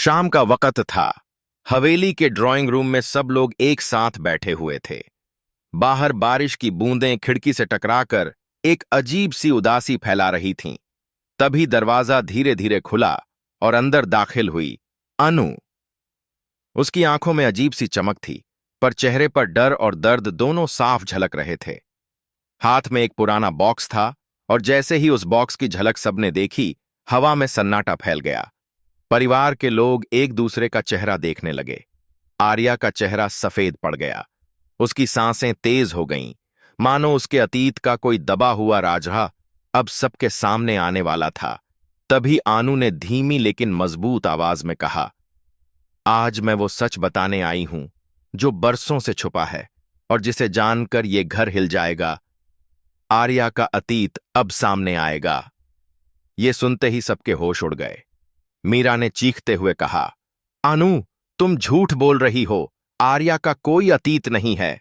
शाम का वक्त था। हवेली के ड्राइंग रूम में सब लोग एक साथ बैठे हुए थे। बाहर बारिश की बूंदें खिड़की से टकराकर एक अजीब सी उदासी फैला रही थीं। तभी दरवाजा धीरे धीरे खुला और अंदर दाखिल हुई अनु। उसकी आंखों में अजीब सी चमक थी, पर चेहरे पर डर और दर्द दोनों साफ झलक रहे थे। हाथ में एक पुराना बॉक्स था और जैसे ही उस बॉक्स की झलक सबने देखी, हवा में सन्नाटा फैल गया। परिवार के लोग एक दूसरे का चेहरा देखने लगे। आर्या का चेहरा सफेद पड़ गया। उसकी सांसें तेज हो गईं, मानो उसके अतीत का कोई दबा हुआ राजहा अब सबके सामने आने वाला था। तभी आनू ने धीमी लेकिन मजबूत आवाज में कहा, आज मैं वो सच बताने आई हूं जो बरसों से छुपा है और जिसे जानकर ये घर हिल जाएगा। आर्या का अतीत अब सामने आएगा। ये सुनते ही सबके होश उड़ गए। मीरा ने चीखते हुए कहा, अनु, तुम झूठ बोल रही हो, आर्या का कोई अतीत नहीं है।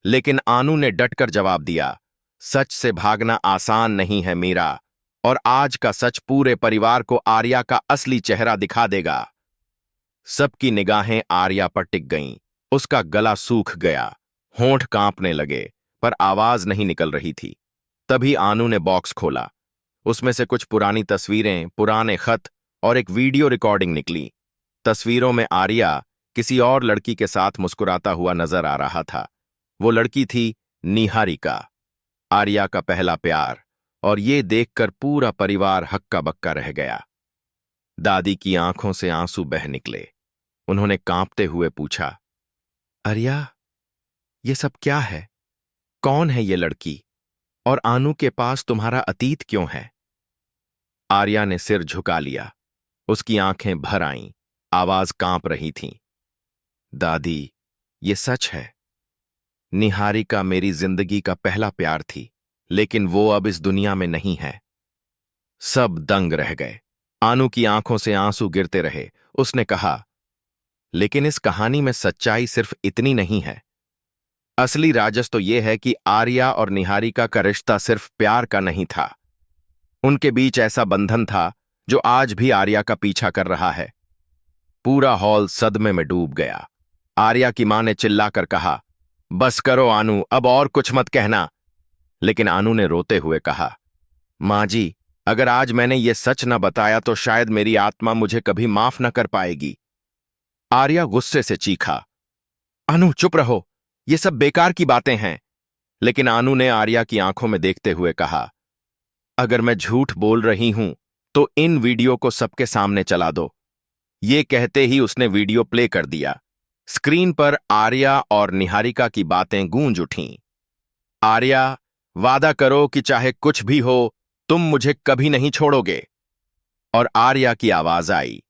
लेकिन आनू ने डटकर जवाब दिया, सच से भागना आसान नहीं है मीरा, और आज का सच पूरे परिवार को आर्या का असली चेहरा दिखा देगा। सबकी निगाहें आर्या पर टिक गईं। उसका गला सूख गया, होंठ कांपने लगे, पर आवाज नहीं निकल रही थी। तभी आनू ने बॉक्स खोला। उसमें से कुछ पुरानी तस्वीरें, पुराने खत और एक वीडियो रिकॉर्डिंग निकली। तस्वीरों में आर्या किसी और लड़की के साथ मुस्कुराता हुआ नजर आ रहा था। वो लड़की थी निहारिका, आर्या का पहला प्यार, और ये देखकर पूरा परिवार हक्का बक्का रह गया। दादी की आंखों से आंसू बह निकले। उन्होंने कांपते हुए पूछा, आर्या, ये सब क्या है? कौन है ये लड़की? और आनू के पास तुम्हारा अतीत क्यों है? आर्या ने सिर झुका लिया। उसकी आंखें भर आईं, आवाज कांप रही थी। दादी, ये सच है। निहारिका मेरी जिंदगी का पहला प्यार थी, लेकिन वो अब इस दुनिया में नहीं है। सब दंग रह गए। आनू की आंखों से आंसू गिरते रहे। उसने कहा, लेकिन इस कहानी में सच्चाई सिर्फ इतनी नहीं है। असली राज तो यह है कि आर्या और निहारिका का रिश्ता सिर्फ प्यार का नहीं था। उनके बीच ऐसा बंधन था जो आज भी आर्या का पीछा कर रहा है। पूरा हॉल सदमे में डूब गया। आर्या की मां ने चिल्लाकर कहा, बस करो आनू, अब और कुछ मत कहना। लेकिन आनू ने रोते हुए कहा, मां जी, अगर आज मैंने ये सच न बताया तो शायद मेरी आत्मा मुझे कभी माफ न कर पाएगी। आर्या गुस्से से चीखा, अनु चुप रहो, ये सब बेकार की बातें हैं। लेकिन आनू ने आर्या की आंखों में देखते हुए कहा, अगर मैं झूठ बोल रही हूं तो इन वीडियो को सबके सामने चला दो। ये कहते ही उसने वीडियो प्ले कर दिया। स्क्रीन पर आर्या और निहारिका की बातें गूंज उठीं। आर्या, वादा करो कि चाहे कुछ भी हो, तुम मुझे कभी नहीं छोड़ोगे। और आर्या की आवाज आई,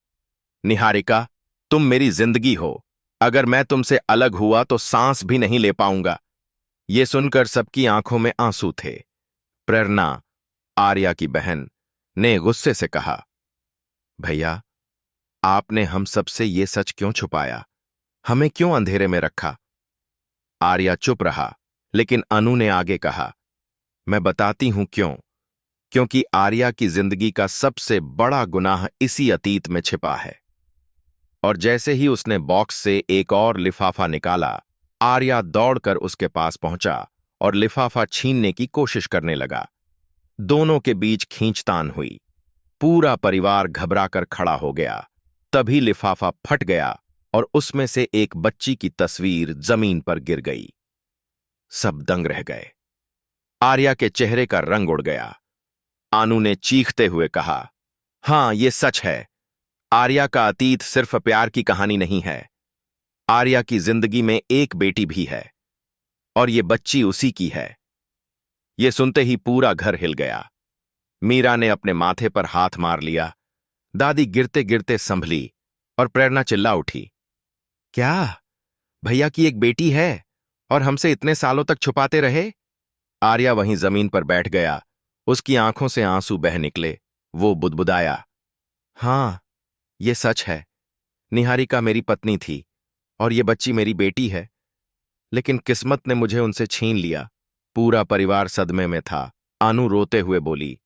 निहारिका, तुम मेरी जिंदगी हो। अगर मैं तुमसे अलग हुआ तो सांस भी नहीं ले पाऊंगा। ये सुनकर सबकी आंखों में आंसू थे। प्रेरणा, आर्या की बहन, ने गुस्से से कहा, भैया, आपने हम सबसे ये सच क्यों छुपाया? हमें क्यों अंधेरे में रखा? आर्या चुप रहा, लेकिन अनु ने आगे कहा, मैं बताती हूं क्यों। क्योंकि आर्या की जिंदगी का सबसे बड़ा गुनाह इसी अतीत में छिपा है। और जैसे ही उसने बॉक्स से एक और लिफाफा निकाला, आर्या दौड़कर उसके पास पहुंचा और लिफाफा छीनने की कोशिश करने लगा। दोनों के बीच खींचतान हुई। पूरा परिवार घबराकर खड़ा हो गया। तभी लिफाफा फट गया और उसमें से एक बच्ची की तस्वीर जमीन पर गिर गई। सब दंग रह गए। आर्या के चेहरे का रंग उड़ गया। आनू ने चीखते हुए कहा, हां, ये सच है। आर्या का अतीत सिर्फ प्यार की कहानी नहीं है। आर्या की जिंदगी में एक बेटी भी है, और ये बच्ची उसी की है। ये सुनते ही पूरा घर हिल गया। मीरा ने अपने माथे पर हाथ मार लिया। दादी गिरते गिरते संभली और प्रेरणा चिल्ला उठी, क्या? भैया की एक बेटी है और हमसे इतने सालों तक छुपाते रहे? आर्या वहीं जमीन पर बैठ गया। उसकी आंखों से आंसू बह निकले। वो बुदबुदाया, हां, ये सच है। निहारिका मेरी पत्नी थी और ये बच्ची मेरी बेटी है, लेकिन किस्मत ने मुझे उनसे छीन लिया। पूरा परिवार सदमे में था। आनू रोते हुए बोली,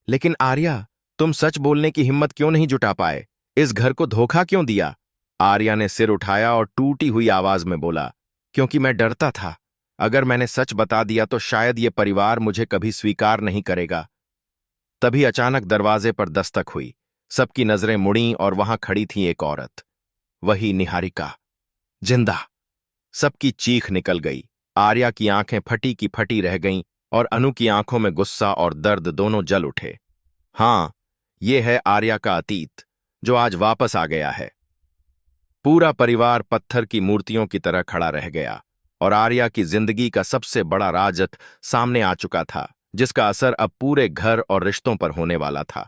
लेकिन आर्या, तुम सच बोलने की हिम्मत क्यों नहीं जुटा पाए? इस घर को धोखा क्यों दिया? आर्या ने सिर उठाया और टूटी हुई आवाज में बोला, क्योंकि मैं डरता था। अगर मैंने सच बता दिया तो शायद ये परिवार मुझे कभी स्वीकार नहीं करेगा। तभी अचानक दरवाजे पर दस्तक हुई। सबकी नजरें मुड़ीं और वहां खड़ी थी एक औरत, वही निहारिका, जिंदा। सबकी चीख निकल गई। आर्या की आंखें फटी की फटी रह गईं और अनु की आंखों में गुस्सा और दर्द दोनों जल उठे। हाँ, ये है आर्या का अतीत, जो आज वापस आ गया है। पूरा परिवार पत्थर की मूर्तियों की तरह खड़ा रह गया और आर्या की जिंदगी का सबसे बड़ा राज सामने आ चुका था, जिसका असर अब पूरे घर और रिश्तों पर होने वाला था।